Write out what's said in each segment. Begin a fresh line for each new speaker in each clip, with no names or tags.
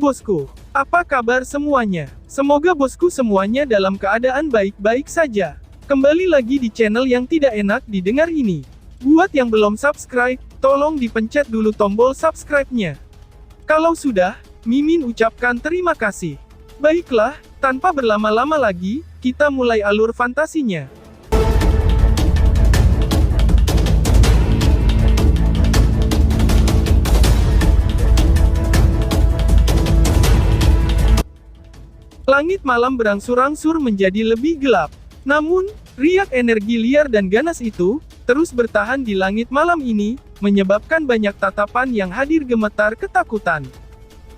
bosku. Apa kabar semuanya? Semoga bosku semuanya dalam keadaan baik-baik saja. Kembali lagi di channel yang tidak enak didengar ini. Buat yang belum subscribe, tolong dipencet dulu tombol subscribe-nya. Kalau sudah, Mimin ucapkan terima kasih. Baiklah, tanpa berlama-lama lagi, kita mulai alur fantasinya. Langit malam berangsur-angsur menjadi lebih gelap. Namun, riak energi liar dan ganas itu terus bertahan di langit malam ini, menyebabkan banyak tatapan yang hadir gemetar ketakutan.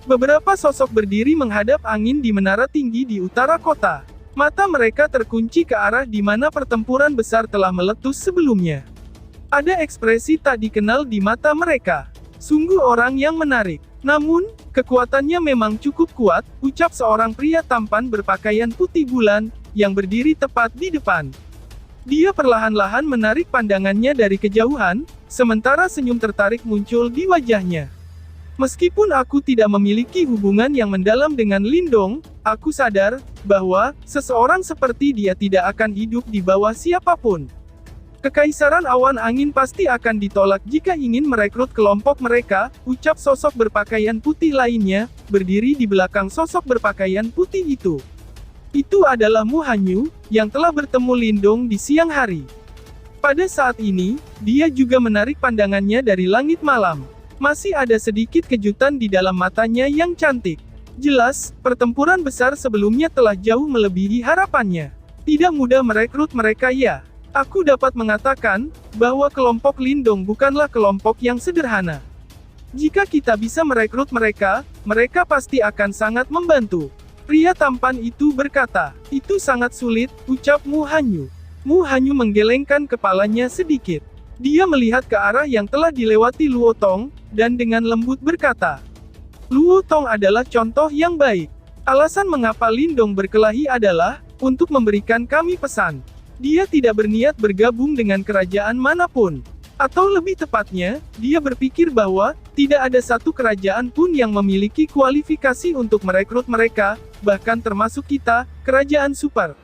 Beberapa sosok berdiri menghadap angin di menara tinggi di utara kota. Mata mereka terkunci ke arah di mana pertempuran besar telah meletus sebelumnya. Ada ekspresi tak dikenal di mata mereka. Sungguh orang yang menarik. Namun, kekuatannya memang cukup kuat, ucap seorang pria tampan berpakaian putih bulan, yang berdiri tepat di depan. Dia perlahan-lahan menarik pandangannya dari kejauhan, sementara senyum tertarik muncul di wajahnya. Meskipun aku tidak memiliki hubungan yang mendalam dengan Lindong, aku sadar bahwa seseorang seperti dia tidak akan hidup di bawah siapapun. Kekaisaran awan angin pasti akan ditolak jika ingin merekrut kelompok mereka, ucap sosok berpakaian putih lainnya, berdiri di belakang sosok berpakaian putih itu. Itu adalah Mu Hanyu, yang telah bertemu Lindong di siang hari. Pada saat ini, dia juga menarik pandangannya dari langit malam. Masih ada sedikit kejutan di dalam matanya yang cantik. Jelas, pertempuran besar sebelumnya telah jauh melebihi harapannya. Tidak mudah merekrut mereka ya. Aku dapat mengatakan, bahwa kelompok Lindong bukanlah kelompok yang sederhana. Jika kita bisa merekrut mereka, mereka pasti akan sangat membantu. Pria tampan itu berkata, itu sangat sulit, ucap Mu Hanyu. Mu Hanyu menggelengkan kepalanya sedikit. Dia melihat ke arah yang telah dilewati Luo Tong, dan dengan lembut berkata, Luo Tong adalah contoh yang baik. Alasan mengapa Lindong berkelahi adalah, untuk memberikan kami pesan. Dia tidak berniat bergabung dengan kerajaan manapun. Atau lebih tepatnya, dia berpikir bahwa, tidak ada satu kerajaan pun yang memiliki kualifikasi untuk merekrut mereka, bahkan termasuk kita, kerajaan super.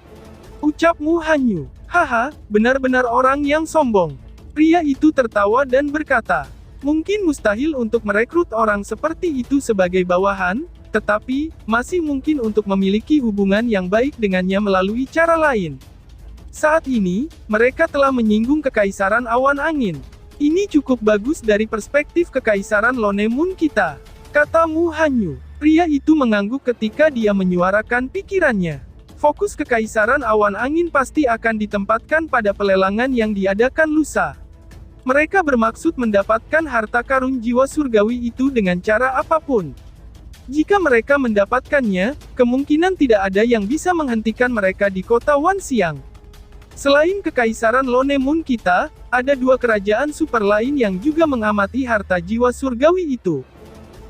Ucap Mu Hanyu. Haha, benar-benar orang yang sombong. Pria itu tertawa dan berkata, mungkin mustahil untuk merekrut orang seperti itu sebagai bawahan, tetapi, masih mungkin untuk memiliki hubungan yang baik dengannya melalui cara lain. Saat ini, mereka telah menyinggung kekaisaran awan angin. Ini cukup bagus dari perspektif kekaisaran Lonemun kita, kata Mu Hanyu. Pria itu mengangguk ketika dia menyuarakan pikirannya. Fokus kekaisaran awan angin pasti akan ditempatkan pada pelelangan yang diadakan lusa. Mereka bermaksud mendapatkan harta karun jiwa surgawi itu dengan cara apapun. Jika mereka mendapatkannya, kemungkinan tidak ada yang bisa menghentikan mereka di kota Wanxiang. Selain kekaisaran Lonemun kita, ada dua kerajaan super lain yang juga mengamati harta jiwa surgawi itu.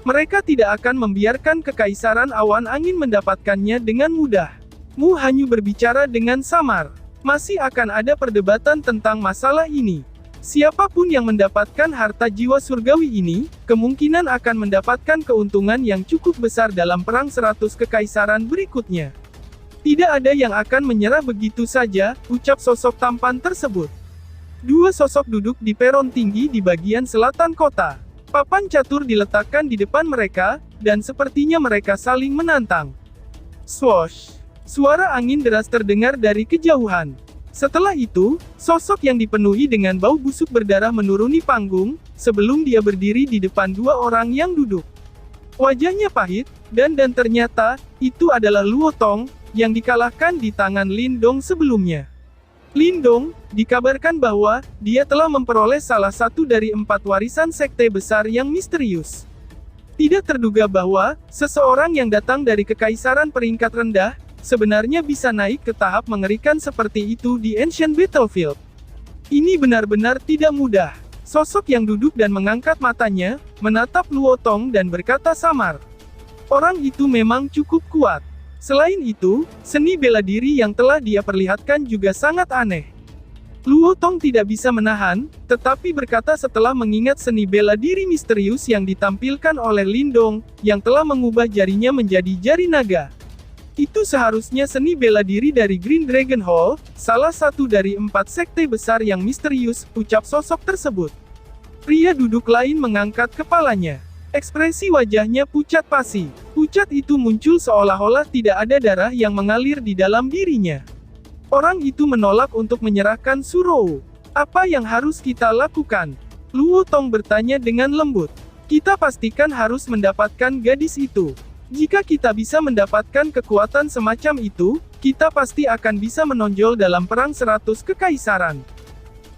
Mereka tidak akan membiarkan kekaisaran awan angin mendapatkannya dengan mudah. Mu Hanyu berbicara dengan samar. Masih akan ada perdebatan tentang masalah ini. Siapapun yang mendapatkan harta jiwa surgawi ini, kemungkinan akan mendapatkan keuntungan yang cukup besar dalam perang 100 kekaisaran berikutnya. Tidak ada yang akan menyerah begitu saja, ucap sosok tampan tersebut. Dua sosok duduk di peron tinggi di bagian selatan kota. Papan catur diletakkan di depan mereka, dan sepertinya mereka saling menantang. Swoosh! Suara angin deras terdengar dari kejauhan. Setelah itu, sosok yang dipenuhi dengan bau busuk berdarah menuruni panggung, sebelum dia berdiri di depan dua orang yang duduk. Wajahnya pahit, dan ternyata, itu adalah Luo Tong, yang dikalahkan di tangan Lindong sebelumnya. Lindong, dikabarkan bahwa, dia telah memperoleh salah satu dari 4 warisan sekte besar yang misterius. Tidak terduga bahwa, seseorang yang datang dari kekaisaran peringkat rendah, sebenarnya bisa naik ke tahap mengerikan seperti itu di Ancient Battlefield. Ini benar-benar tidak mudah. Sosok yang duduk dan mengangkat matanya, menatap Luo Tong dan berkata samar. Orang itu memang cukup kuat. Selain itu, seni bela diri yang telah dia perlihatkan juga sangat aneh. Luo Tong tidak bisa menahan, tetapi berkata setelah mengingat seni bela diri misterius yang ditampilkan oleh Lindong, yang telah mengubah jarinya menjadi jari naga. Itu seharusnya seni bela diri dari Green Dragon Hall, salah satu dari 4 sekte besar yang misterius, ucap sosok tersebut. Pria duduk lain mengangkat kepalanya. Ekspresi wajahnya pucat pasi. Pucat itu muncul seolah-olah tidak ada darah yang mengalir di dalam dirinya. Orang itu menolak untuk menyerahkan Surou. Apa yang harus kita lakukan? Luo Tong bertanya dengan lembut. Kita pastikan harus mendapatkan gadis itu. Jika kita bisa mendapatkan kekuatan semacam itu, kita pasti akan bisa menonjol dalam perang 100 kekaisaran.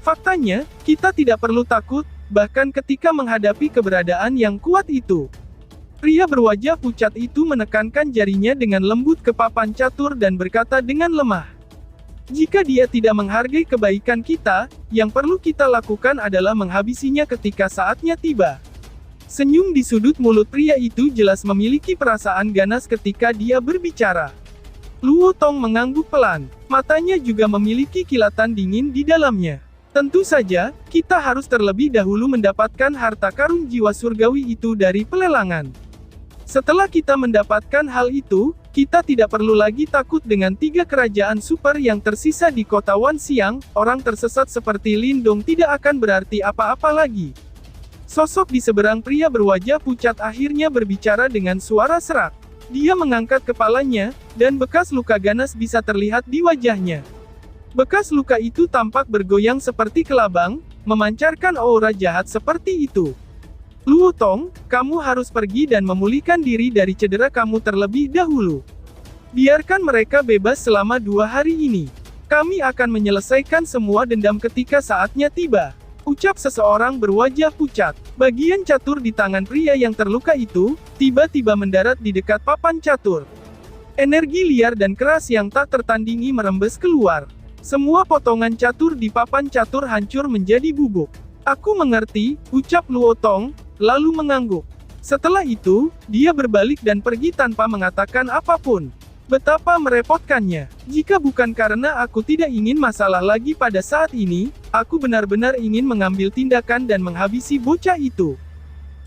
Faktanya, kita tidak perlu takut, bahkan ketika menghadapi keberadaan yang kuat itu. Pria berwajah pucat itu menekankan jarinya dengan lembut ke papan catur dan berkata dengan lemah. Jika dia tidak menghargai kebaikan kita, yang perlu kita lakukan adalah menghabisinya ketika saatnya tiba. Senyum di sudut mulut pria itu jelas memiliki perasaan ganas ketika dia berbicara. Luo Tong mengangguk pelan, matanya juga memiliki kilatan dingin di dalamnya. Tentu saja, kita harus terlebih dahulu mendapatkan harta karun jiwa surgawi itu dari pelelangan. Setelah kita mendapatkan hal itu, kita tidak perlu lagi takut dengan 3 kerajaan super yang tersisa di kota Wanxiang. Orang tersesat seperti Lindong tidak akan berarti apa-apa lagi. Sosok di seberang pria berwajah pucat akhirnya berbicara dengan suara serak. Dia mengangkat kepalanya, dan bekas luka ganas bisa terlihat di wajahnya. Bekas luka itu tampak bergoyang seperti kelabang, memancarkan aura jahat seperti itu. Luo Tong, kamu harus pergi dan memulihkan diri dari cedera kamu terlebih dahulu. Biarkan mereka bebas selama 2 hari ini. Kami akan menyelesaikan semua dendam ketika saatnya tiba. Ucap seseorang berwajah pucat. Bagian catur di tangan pria yang terluka itu, tiba-tiba mendarat di dekat papan catur. Energi liar dan keras yang tak tertandingi merembes keluar. Semua potongan catur di papan catur hancur menjadi bubuk. Aku mengerti, ucap Luo Tong, lalu mengangguk. Setelah itu, dia berbalik dan pergi tanpa mengatakan apapun. Betapa merepotkannya. Jika bukan karena aku tidak ingin masalah lagi pada saat ini, aku benar-benar ingin mengambil tindakan dan menghabisi bocah itu.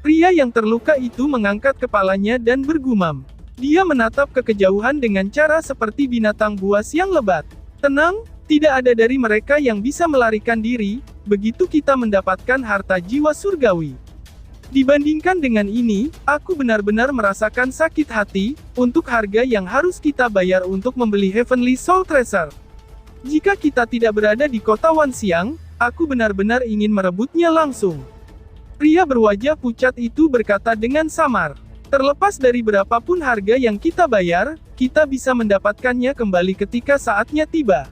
Pria yang terluka itu mengangkat kepalanya dan bergumam. Dia menatap ke kejauhan dengan cara seperti binatang buas yang lebat. Tenang, tidak ada dari mereka yang bisa melarikan diri, begitu kita mendapatkan harta jiwa surgawi. Dibandingkan dengan ini, aku benar-benar merasakan sakit hati, untuk harga yang harus kita bayar untuk membeli Heavenly Soul Treasure. Jika kita tidak berada di kota Wanxiang, aku benar-benar ingin merebutnya langsung. Pria berwajah pucat itu berkata dengan samar. Terlepas dari berapapun harga yang kita bayar, kita bisa mendapatkannya kembali ketika saatnya tiba.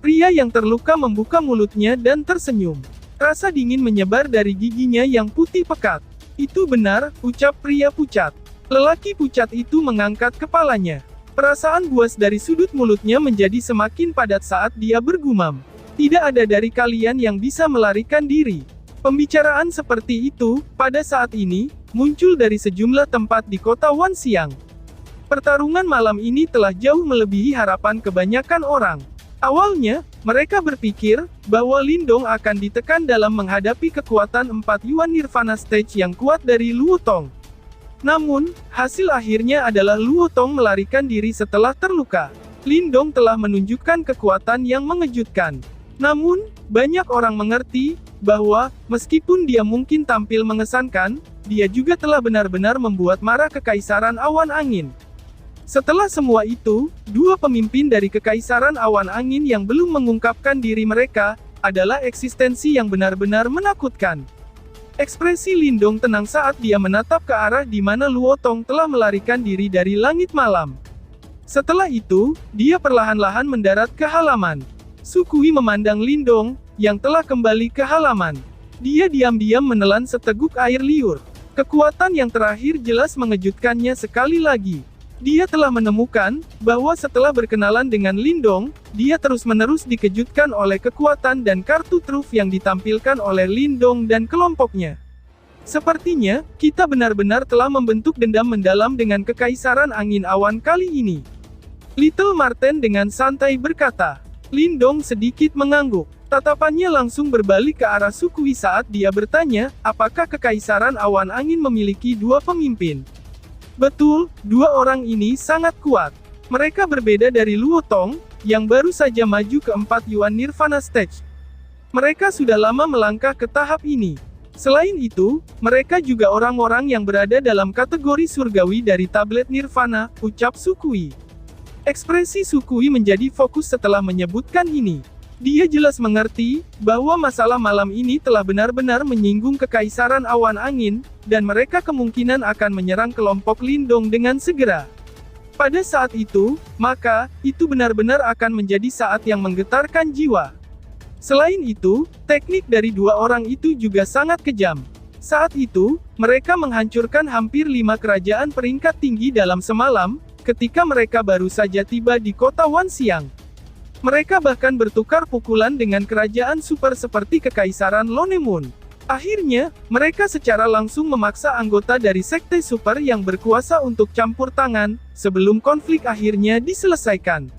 Pria yang terluka membuka mulutnya dan tersenyum. Rasa dingin menyebar dari giginya yang putih pekat. Itu benar, ucap pria pucat. Lelaki pucat itu mengangkat kepalanya. Perasaan buas dari sudut mulutnya menjadi semakin padat saat dia bergumam. Tidak ada dari kalian yang bisa melarikan diri. Pembicaraan seperti itu, pada saat ini, muncul dari sejumlah tempat di kota Wanxiang. Pertarungan malam ini telah jauh melebihi harapan kebanyakan orang. Awalnya, mereka berpikir bahwa Lindong akan ditekan dalam menghadapi kekuatan 4 Yuan Nirvana Stage yang kuat dari Luo Tong. Namun, hasil akhirnya adalah Luo Tong melarikan diri setelah terluka. Lindong telah menunjukkan kekuatan yang mengejutkan. Namun, banyak orang mengerti bahwa, meskipun dia mungkin tampil mengesankan, dia juga telah benar-benar membuat marah Kekaisaran Awan Angin. Setelah semua itu, 2 pemimpin dari Kekaisaran Awan Angin yang belum mengungkapkan diri mereka, adalah eksistensi yang benar-benar menakutkan. Ekspresi Lindong tenang saat dia menatap ke arah di mana Luo Tong telah melarikan diri dari langit malam. Setelah itu, dia perlahan-lahan mendarat ke halaman. Sukui memandang Lindong, yang telah kembali ke halaman. Dia diam-diam menelan seteguk air liur. Kekuatan yang terakhir jelas mengejutkannya sekali lagi. Dia telah menemukan bahwa setelah berkenalan dengan Lindong, dia terus-menerus dikejutkan oleh kekuatan dan kartu truf yang ditampilkan oleh Lindong dan kelompoknya. Sepertinya, kita benar-benar telah membentuk dendam mendalam dengan Kekaisaran Angin Awan kali ini. Little Marten dengan santai berkata. Lindong sedikit mengangguk. Tatapannya langsung berbalik ke arah Sukui saat dia bertanya, apakah Kekaisaran Awan Angin memiliki dua pemimpin? Betul, dua orang ini sangat kuat. Mereka berbeda dari Luo Tong, yang baru saja maju ke 4 Yuan Nirvana Stage. Mereka sudah lama melangkah ke tahap ini. Selain itu, mereka juga orang-orang yang berada dalam kategori surgawi dari tablet Nirvana, ucap Sukui. Ekspresi Sukui menjadi fokus setelah menyebutkan ini. Dia jelas mengerti, bahwa masalah malam ini telah benar-benar menyinggung Kekaisaran Awan Angin, dan mereka kemungkinan akan menyerang kelompok Lindong dengan segera. Pada saat itu, maka, itu benar-benar akan menjadi saat yang menggetarkan jiwa. Selain itu, teknik dari dua orang itu juga sangat kejam. Saat itu, mereka menghancurkan hampir 5 kerajaan peringkat tinggi dalam semalam, ketika mereka baru saja tiba di kota Wanxiang. Mereka bahkan bertukar pukulan dengan kerajaan super seperti Kekaisaran Lonemun. Akhirnya, mereka secara langsung memaksa anggota dari Sekte Super yang berkuasa untuk campur tangan, sebelum konflik akhirnya diselesaikan.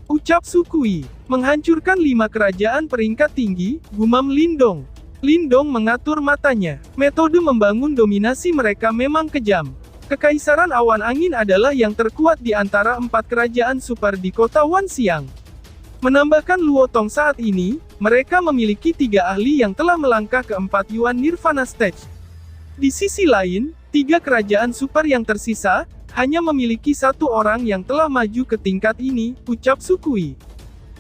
Ucap Sukui, menghancurkan 5 kerajaan peringkat tinggi, gumam Lindong. Lindong mengatur matanya. Metode membangun dominasi mereka memang kejam. Kekaisaran Awan Angin adalah yang terkuat di antara 4 kerajaan super di kota Wanxiang. Menambahkan Luo Tong saat ini, mereka memiliki 3 ahli yang telah melangkah ke 4 Yuan Nirvana Stage. Di sisi lain, 3 kerajaan super yang tersisa, hanya memiliki 1 orang yang telah maju ke tingkat ini, ucap Sukui.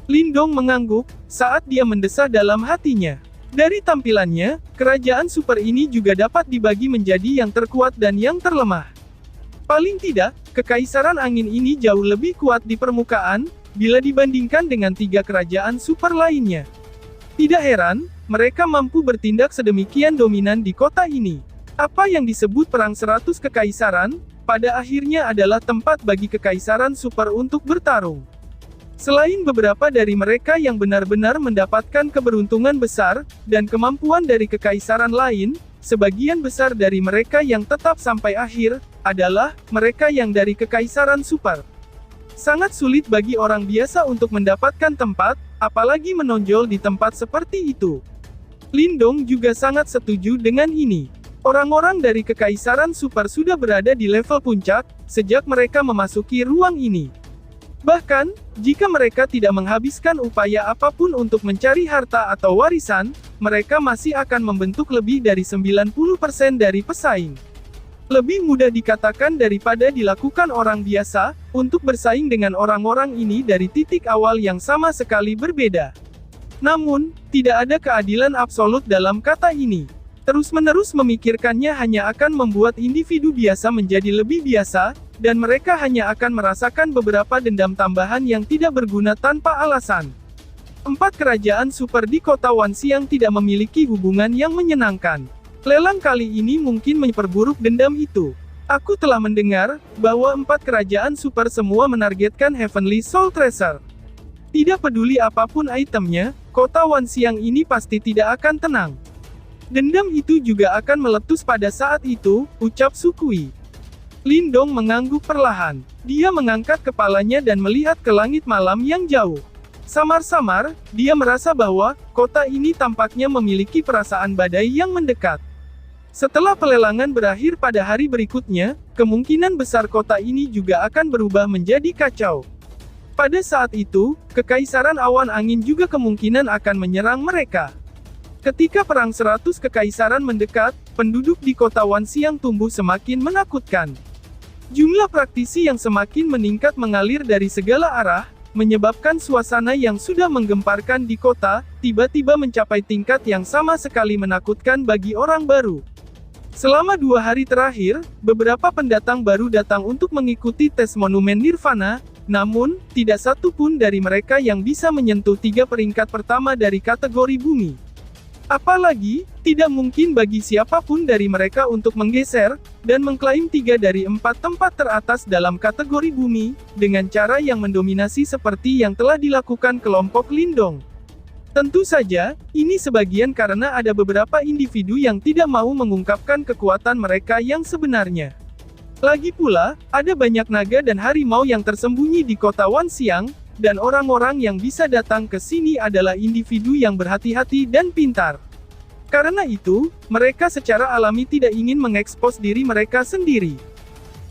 Lindong mengangguk, saat dia mendesah dalam hatinya. Dari tampilannya, kerajaan super ini juga dapat dibagi menjadi yang terkuat dan yang terlemah. Paling tidak, Kekaisaran Angin ini jauh lebih kuat di permukaan, bila dibandingkan dengan 3 kerajaan super lainnya. Tidak heran, mereka mampu bertindak sedemikian dominan di kota ini. Apa yang disebut Perang 100 Kekaisaran, pada akhirnya adalah tempat bagi Kekaisaran super untuk bertarung. Selain beberapa dari mereka yang benar-benar mendapatkan keberuntungan besar, dan kemampuan dari Kekaisaran lain, sebagian besar dari mereka yang tetap sampai akhir, adalah mereka yang dari Kekaisaran super. Sangat sulit bagi orang biasa untuk mendapatkan tempat, apalagi menonjol di tempat seperti itu. Lindong juga sangat setuju dengan ini. Orang-orang dari Kekaisaran Super sudah berada di level puncak, sejak mereka memasuki ruang ini. Bahkan, jika mereka tidak menghabiskan upaya apapun untuk mencari harta atau warisan, mereka masih akan membentuk lebih dari 90% dari pesaing. Lebih mudah dikatakan daripada dilakukan orang biasa, untuk bersaing dengan orang-orang ini dari titik awal yang sama sekali berbeda. Namun, tidak ada keadilan absolut dalam kata ini. Terus-menerus memikirkannya hanya akan membuat individu biasa menjadi lebih biasa, dan mereka hanya akan merasakan beberapa dendam tambahan yang tidak berguna tanpa alasan. 4 kerajaan super di kota Wanxiang tidak memiliki hubungan yang menyenangkan. Lelang kali ini mungkin memperburuk dendam itu. Aku telah mendengar, bahwa 4 kerajaan super semua menargetkan Heavenly Soul Treasure. Tidak peduli apapun itemnya, kota Wanxiang ini pasti tidak akan tenang. Dendam itu juga akan meletus pada saat itu, ucap Sukui. Lindong mengangguk perlahan. Dia mengangkat kepalanya dan melihat ke langit malam yang jauh. Samar-samar, dia merasa bahwa, kota ini tampaknya memiliki perasaan badai yang mendekat. Setelah pelelangan berakhir pada hari berikutnya, kemungkinan besar kota ini juga akan berubah menjadi kacau. Pada saat itu, Kekaisaran Awan Angin juga kemungkinan akan menyerang mereka. Ketika Perang 100 Kekaisaran mendekat, penduduk di kota Wanxiang tumbuh semakin menakutkan. Jumlah praktisi yang semakin meningkat mengalir dari segala arah, menyebabkan suasana yang sudah menggemparkan di kota, tiba-tiba mencapai tingkat yang sama sekali menakutkan bagi orang baru. Selama 2 hari terakhir, beberapa pendatang baru datang untuk mengikuti tes monumen Nirvana, namun, tidak satu pun dari mereka yang bisa menyentuh 3 peringkat pertama dari kategori bumi. Apalagi, tidak mungkin bagi siapapun dari mereka untuk menggeser, dan mengklaim 3 dari 4 tempat teratas dalam kategori bumi, dengan cara yang mendominasi seperti yang telah dilakukan kelompok Lindong. Tentu saja, ini sebagian karena ada beberapa individu yang tidak mau mengungkapkan kekuatan mereka yang sebenarnya. Lagi pula, ada banyak naga dan harimau yang tersembunyi di kota Wanxiang, dan orang-orang yang bisa datang ke sini adalah individu yang berhati-hati dan pintar. Karena itu, mereka secara alami tidak ingin mengekspos diri mereka sendiri.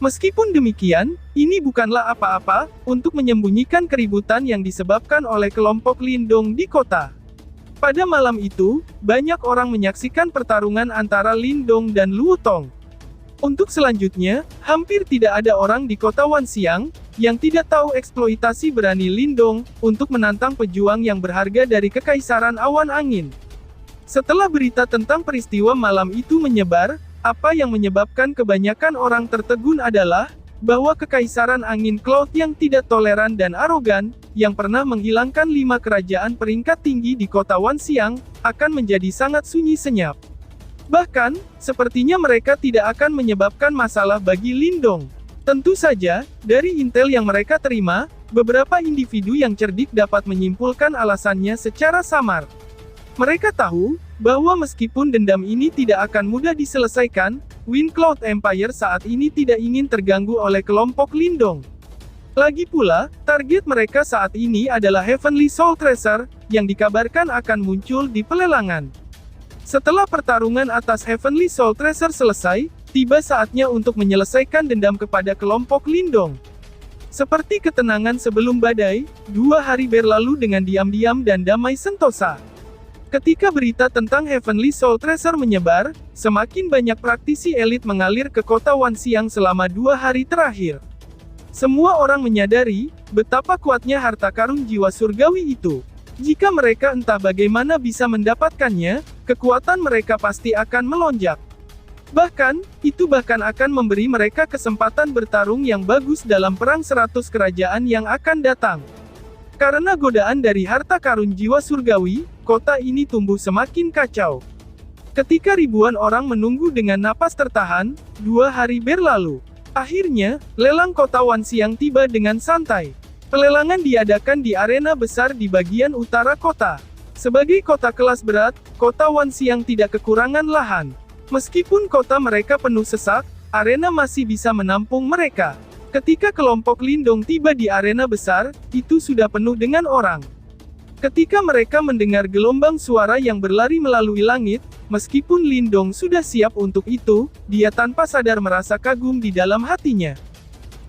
Meskipun demikian, ini bukanlah apa-apa untuk menyembunyikan keributan yang disebabkan oleh kelompok Lindong di kota. Pada malam itu, banyak orang menyaksikan pertarungan antara Lindong dan Luo Tong. Untuk selanjutnya, hampir tidak ada orang di kota Wanxiang yang tidak tahu eksploitasi berani Lindong untuk menantang pejuang yang berharga dari Kekaisaran Awan Angin. Setelah berita tentang peristiwa malam itu menyebar, apa yang menyebabkan kebanyakan orang tertegun adalah bahwa Kekaisaran Angin Cloud yang tidak toleran dan arogan, yang pernah menghilangkan 5 kerajaan peringkat tinggi di kota Wanxiang, akan menjadi sangat sunyi senyap. Bahkan, sepertinya mereka tidak akan menyebabkan masalah bagi Lindong. Tentu saja, dari intel yang mereka terima, beberapa individu yang cerdik dapat menyimpulkan alasannya secara samar. Mereka tahu bahwa meskipun dendam ini tidak akan mudah diselesaikan, Wind Cloud Empire saat ini tidak ingin terganggu oleh kelompok Lindong. Lagi pula, target mereka saat ini adalah Heavenly Soul Tracer, yang dikabarkan akan muncul di pelelangan. Setelah pertarungan atas Heavenly Soul Tracer selesai, tiba saatnya untuk menyelesaikan dendam kepada kelompok Lindong. Seperti ketenangan sebelum badai, 2 hari berlalu dengan diam-diam dan damai sentosa. Ketika berita tentang Heavenly Soul Tracer menyebar, semakin banyak praktisi elit mengalir ke kota Wanxiang selama 2 hari terakhir. Semua orang menyadari betapa kuatnya harta karun jiwa surgawi itu. Jika mereka entah bagaimana bisa mendapatkannya, kekuatan mereka pasti akan melonjak. Bahkan, itu bahkan akan memberi mereka kesempatan bertarung yang bagus dalam perang 100 kerajaan yang akan datang. Karena godaan dari harta karun jiwa surgawi, kota ini tumbuh semakin kacau. Ketika ribuan orang menunggu dengan napas tertahan, 2 hari berlalu. Akhirnya, lelang kota Wanxiang tiba dengan santai. Pelelangan diadakan di arena besar di bagian utara kota. Sebagai kota kelas berat, kota Wanxiang tidak kekurangan lahan. Meskipun kota mereka penuh sesak, arena masih bisa menampung mereka. Ketika kelompok Lindong tiba di arena besar, itu sudah penuh dengan orang. Ketika mereka mendengar gelombang suara yang berlari melalui langit, meskipun Lindong sudah siap untuk itu, dia tanpa sadar merasa kagum di dalam hatinya.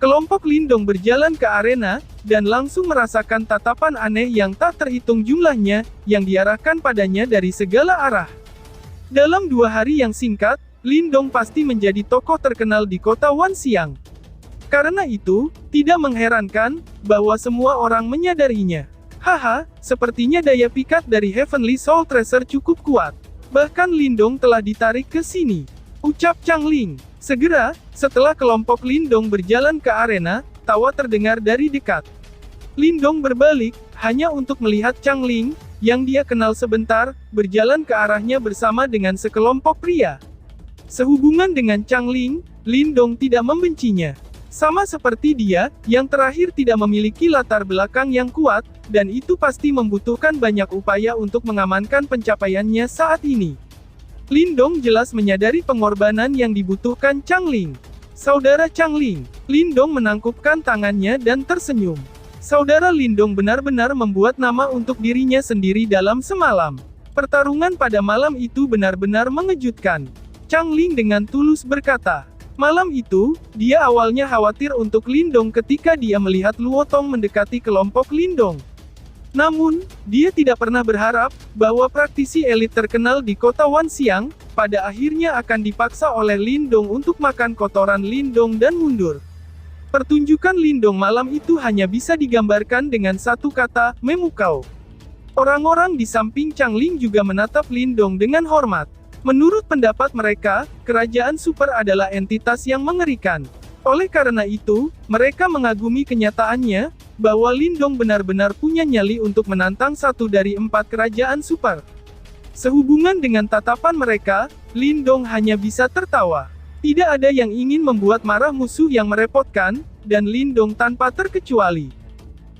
Kelompok Lindong berjalan ke arena, dan langsung merasakan tatapan aneh yang tak terhitung jumlahnya, yang diarahkan padanya dari segala arah. Dalam 2 hari yang singkat, Lindong pasti menjadi tokoh terkenal di kota Wanxiang. Karena itu, tidak mengherankan bahwa semua orang menyadarinya. Haha, sepertinya daya pikat dari Heavenly Soul Tracer cukup kuat. Bahkan Lindong telah ditarik ke sini, ucap Changling. Segera, setelah kelompok Lindong berjalan ke arena, tawa terdengar dari dekat. Lindong berbalik, hanya untuk melihat Changling, yang dia kenal sebentar, berjalan ke arahnya bersama dengan sekelompok pria. Sehubungan dengan Changling, Lindong tidak membencinya. Sama seperti dia, yang terakhir tidak memiliki latar belakang yang kuat, dan itu pasti membutuhkan banyak upaya untuk mengamankan pencapaiannya saat ini. Lindong jelas menyadari pengorbanan yang dibutuhkan Changling. Saudara Changling, Lindong menangkupkan tangannya dan tersenyum. Saudara Lindong benar-benar membuat nama untuk dirinya sendiri dalam semalam. Pertarungan pada malam itu benar-benar mengejutkan. Changling dengan tulus berkata. Malam itu, dia awalnya khawatir untuk Lindong ketika dia melihat Luo Tong mendekati kelompok Lindong. Namun, dia tidak pernah berharap bahwa praktisi elit terkenal di kota Wanxiang, pada akhirnya akan dipaksa oleh Lindong untuk makan kotoran Lindong dan mundur. Pertunjukan Lindong malam itu hanya bisa digambarkan dengan satu kata, memukau. Orang-orang di samping Changling juga menatap Lindong dengan hormat. Menurut pendapat mereka, kerajaan super adalah entitas yang mengerikan. Oleh karena itu, mereka mengagumi kenyataannya, bahwa Lindong benar-benar punya nyali untuk menantang 1 dari 4 kerajaan super. Sehubungan dengan tatapan mereka, Lindong hanya bisa tertawa. Tidak ada yang ingin membuat marah musuh yang merepotkan, dan Lindong tanpa terkecuali.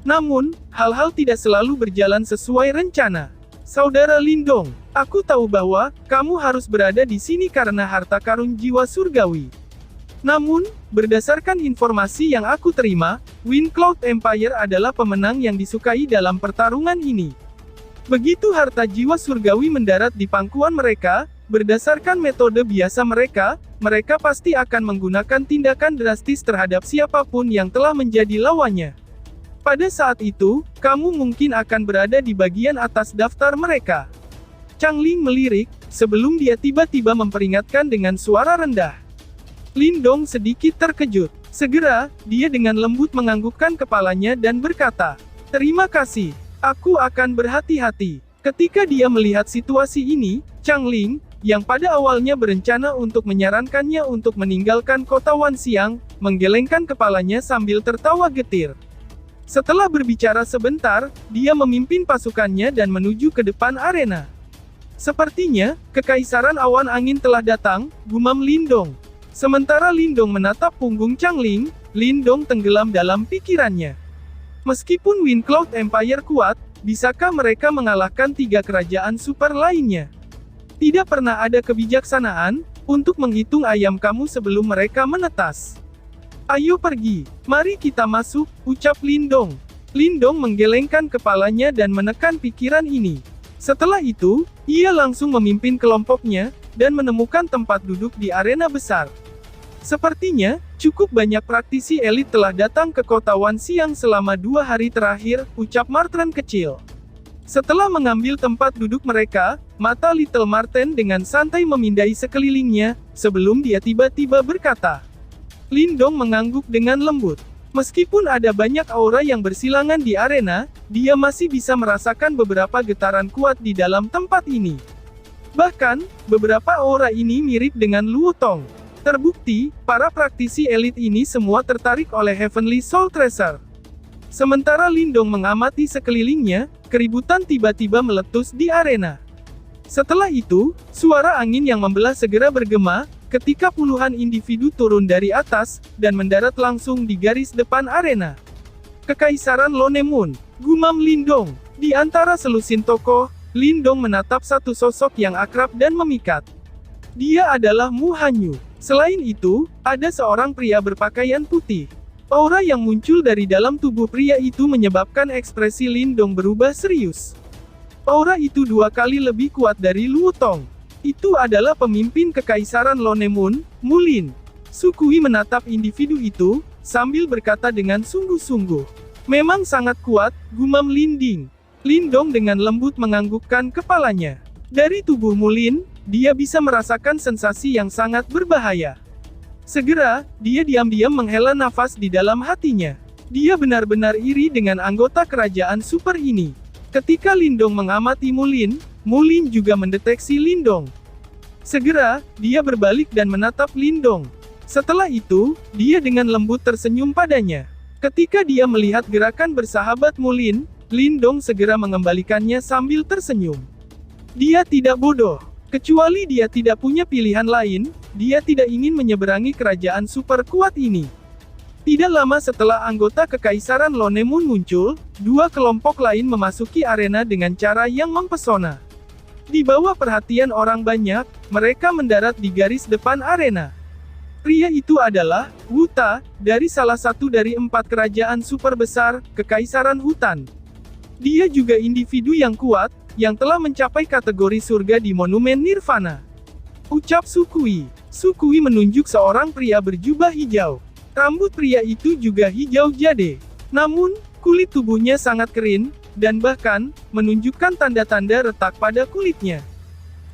Namun, hal-hal tidak selalu berjalan sesuai rencana. Saudara Lindong, aku tahu bahwa kamu harus berada di sini karena harta karun jiwa surgawi. Namun, berdasarkan informasi yang aku terima, Wind Cloud Empire adalah pemenang yang disukai dalam pertarungan ini. Begitu harta jiwa surgawi mendarat di pangkuan mereka, berdasarkan metode biasa mereka, mereka pasti akan menggunakan tindakan drastis terhadap siapapun yang telah menjadi lawannya. Pada saat itu, kamu mungkin akan berada di bagian atas daftar mereka. Changling melirik, sebelum dia tiba-tiba memperingatkan dengan suara rendah. Lindong sedikit terkejut. Segera, dia dengan lembut menganggukkan kepalanya dan berkata, "Terima kasih, aku akan berhati-hati." Ketika dia melihat situasi ini, Changling, yang pada awalnya berencana untuk menyarankannya untuk meninggalkan kota Wanxiang, menggelengkan kepalanya sambil tertawa getir. Setelah berbicara sebentar, dia memimpin pasukannya dan menuju ke depan arena. "Sepertinya, Kekaisaran Awan Angin telah datang," gumam Lindong. Sementara Lindong menatap punggung Changling, Lindong tenggelam dalam pikirannya. Meskipun Wind Cloud Empire kuat, bisakah mereka mengalahkan 3 kerajaan super lainnya? Tidak pernah ada kebijaksanaan untuk menghitung ayam kamu sebelum mereka menetas. "Ayo pergi, mari kita masuk," ucap Lindong. Lindong menggelengkan kepalanya dan menekan pikiran ini. Setelah itu, ia langsung memimpin kelompoknya, dan menemukan tempat duduk di arena besar. Sepertinya, cukup banyak praktisi elit telah datang ke kota Wanxiang selama 2 hari terakhir, ucap Martren kecil. Setelah mengambil tempat duduk mereka, mata Little Marten dengan santai memindai sekelilingnya, sebelum dia tiba-tiba berkata. Lindong mengangguk dengan lembut. Meskipun ada banyak aura yang bersilangan di arena, dia masih bisa merasakan beberapa getaran kuat di dalam tempat ini. Bahkan, beberapa aura ini mirip dengan Luo Tong. Terbukti, para praktisi elit ini semua tertarik oleh Heavenly Soul Tracer. Sementara Lindong mengamati sekelilingnya, keributan tiba-tiba meletus di arena. Setelah itu, suara angin yang membelah segera bergema, ketika puluhan individu turun dari atas, dan mendarat langsung di garis depan arena. "Kekaisaran Lonemun," gumam Lindong. Di antara selusin tokoh, Lindong menatap satu sosok yang akrab dan memikat. Dia adalah Mu Hanyu. Selain itu, ada seorang pria berpakaian putih. Aura yang muncul dari dalam tubuh pria itu menyebabkan ekspresi Lindong berubah serius. Aura itu 2 kali lebih kuat dari Luo Tong. Itu adalah pemimpin Kekaisaran Lonemun, Mulin. Sukui menatap individu itu, sambil berkata dengan sungguh-sungguh. "Memang sangat kuat," gumam Linding. Lindong dengan lembut menganggukkan kepalanya. Dari tubuh Mulin, dia bisa merasakan sensasi yang sangat berbahaya. Segera, dia diam-diam menghela nafas di dalam hatinya. Dia benar-benar iri dengan anggota kerajaan super ini. Ketika Lindong mengamati Mulin, Mulin juga mendeteksi Lindong. Segera, dia berbalik dan menatap Lindong. Setelah itu, dia dengan lembut tersenyum padanya. Ketika dia melihat gerakan bersahabat Mulin, Lindong segera mengembalikannya sambil tersenyum. Dia tidak bodoh. Kecuali dia tidak punya pilihan lain, dia tidak ingin menyeberangi kerajaan super kuat ini. Tidak lama setelah anggota Kekaisaran Lonemun muncul, 2 kelompok lain memasuki arena dengan cara yang mempesona. Di bawah perhatian orang banyak, mereka mendarat di garis depan arena. Pria itu adalah Wu Ta, dari salah satu dari 4 kerajaan super besar, Kekaisaran Hutan. Dia juga individu yang kuat, yang telah mencapai kategori surga di Monumen Nirvana. Ucap Sukui. Sukui menunjuk seorang pria berjubah hijau. Rambut pria itu juga hijau jade. Namun, kulit tubuhnya sangat kering, dan bahkan, menunjukkan tanda-tanda retak pada kulitnya.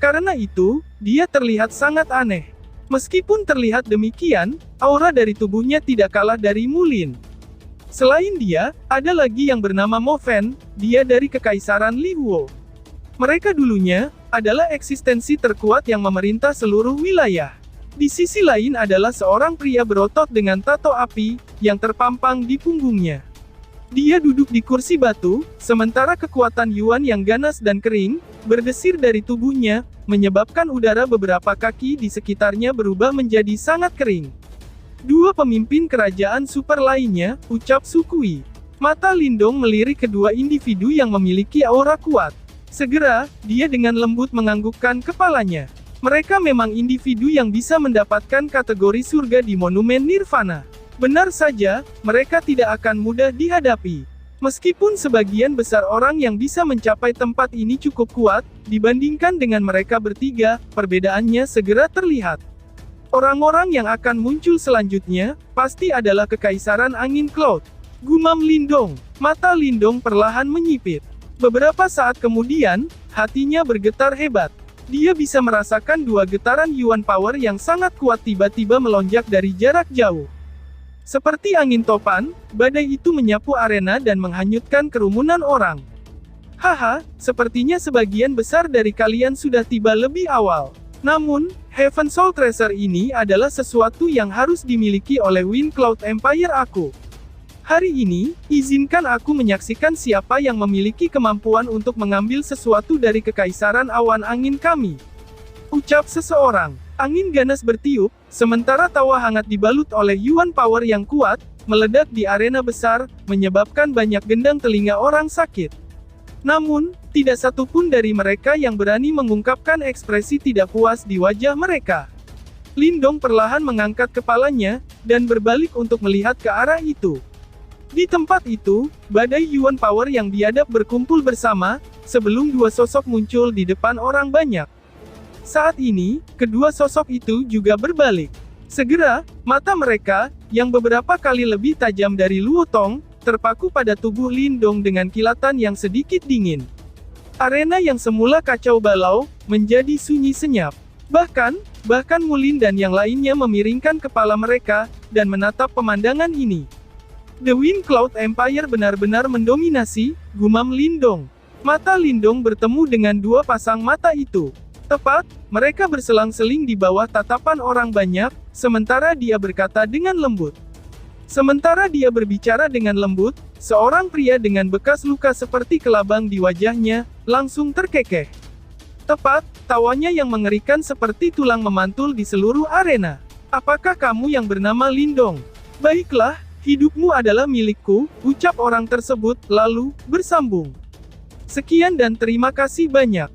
Karena itu, dia terlihat sangat aneh. Meskipun terlihat demikian, aura dari tubuhnya tidak kalah dari Mulin. Selain dia, ada lagi yang bernama Mo Fen, dia dari Kekaisaran Lihuo. Mereka dulunya, adalah eksistensi terkuat yang memerintah seluruh wilayah. Di sisi lain adalah seorang pria berotot dengan tato api, yang terpampang di punggungnya. Dia duduk di kursi batu, sementara kekuatan Yuan yang ganas dan kering, berdesir dari tubuhnya, menyebabkan udara beberapa kaki di sekitarnya berubah menjadi sangat kering. 2 pemimpin kerajaan super lainnya, ucap Sukui. Mata Lindong melirik kedua individu yang memiliki aura kuat. Segera, dia dengan lembut menganggukkan kepalanya. Mereka memang individu yang bisa mendapatkan kategori surga di Monumen Nirvana. Benar saja, mereka tidak akan mudah dihadapi. Meskipun sebagian besar orang yang bisa mencapai tempat ini cukup kuat, dibandingkan dengan mereka bertiga, perbedaannya segera terlihat. Orang-orang yang akan muncul selanjutnya, pasti adalah Kekaisaran Angin Cloud. Gumam Lindong. Mata Lindong perlahan menyipit. Beberapa saat kemudian, hatinya bergetar hebat. Dia bisa merasakan dua getaran Yuan Power yang sangat kuat tiba-tiba melonjak dari jarak jauh. Seperti angin topan, badai itu menyapu arena dan menghanyutkan kerumunan orang. Haha, sepertinya sebagian besar dari kalian sudah tiba lebih awal. Namun, Heaven Soul Treasure ini adalah sesuatu yang harus dimiliki oleh Wind Cloud Empire aku. Hari ini, izinkan aku menyaksikan siapa yang memiliki kemampuan untuk mengambil sesuatu dari Kekaisaran Awan Angin kami. Ucap seseorang. Angin ganas bertiup, sementara tawa hangat dibalut oleh Yuan Power yang kuat, meledak di arena besar, menyebabkan banyak gendang telinga orang sakit. Namun, tidak satu pun dari mereka yang berani mengungkapkan ekspresi tidak puas di wajah mereka. Lindong perlahan mengangkat kepalanya, dan berbalik untuk melihat ke arah itu. Di tempat itu, badai Yuan Power yang biadab berkumpul bersama, sebelum dua sosok muncul di depan orang banyak. Saat ini, kedua sosok itu juga berbalik. Segera, mata mereka, yang beberapa kali lebih tajam dari Luo Tong, terpaku pada tubuh Lindong dengan kilatan yang sedikit dingin. Arena yang semula kacau balau, menjadi sunyi senyap. Bahkan Mulin dan yang lainnya memiringkan kepala mereka, dan menatap pemandangan ini. The Wind Cloud Empire benar-benar mendominasi, gumam Lindong. Mata Lindong bertemu dengan dua pasang mata itu. Tepat, mereka berselang-seling di bawah tatapan orang banyak, sementara dia berkata dengan lembut. Sementara dia berbicara dengan lembut, seorang pria dengan bekas luka seperti kelabang di wajahnya, langsung terkekeh. Tepat, tawanya yang mengerikan seperti tulang memantul di seluruh arena. Apakah kamu yang bernama Lindong? Baiklah, hidupmu adalah milikku, ucap orang tersebut, lalu, bersambung. Sekian dan terima kasih banyak.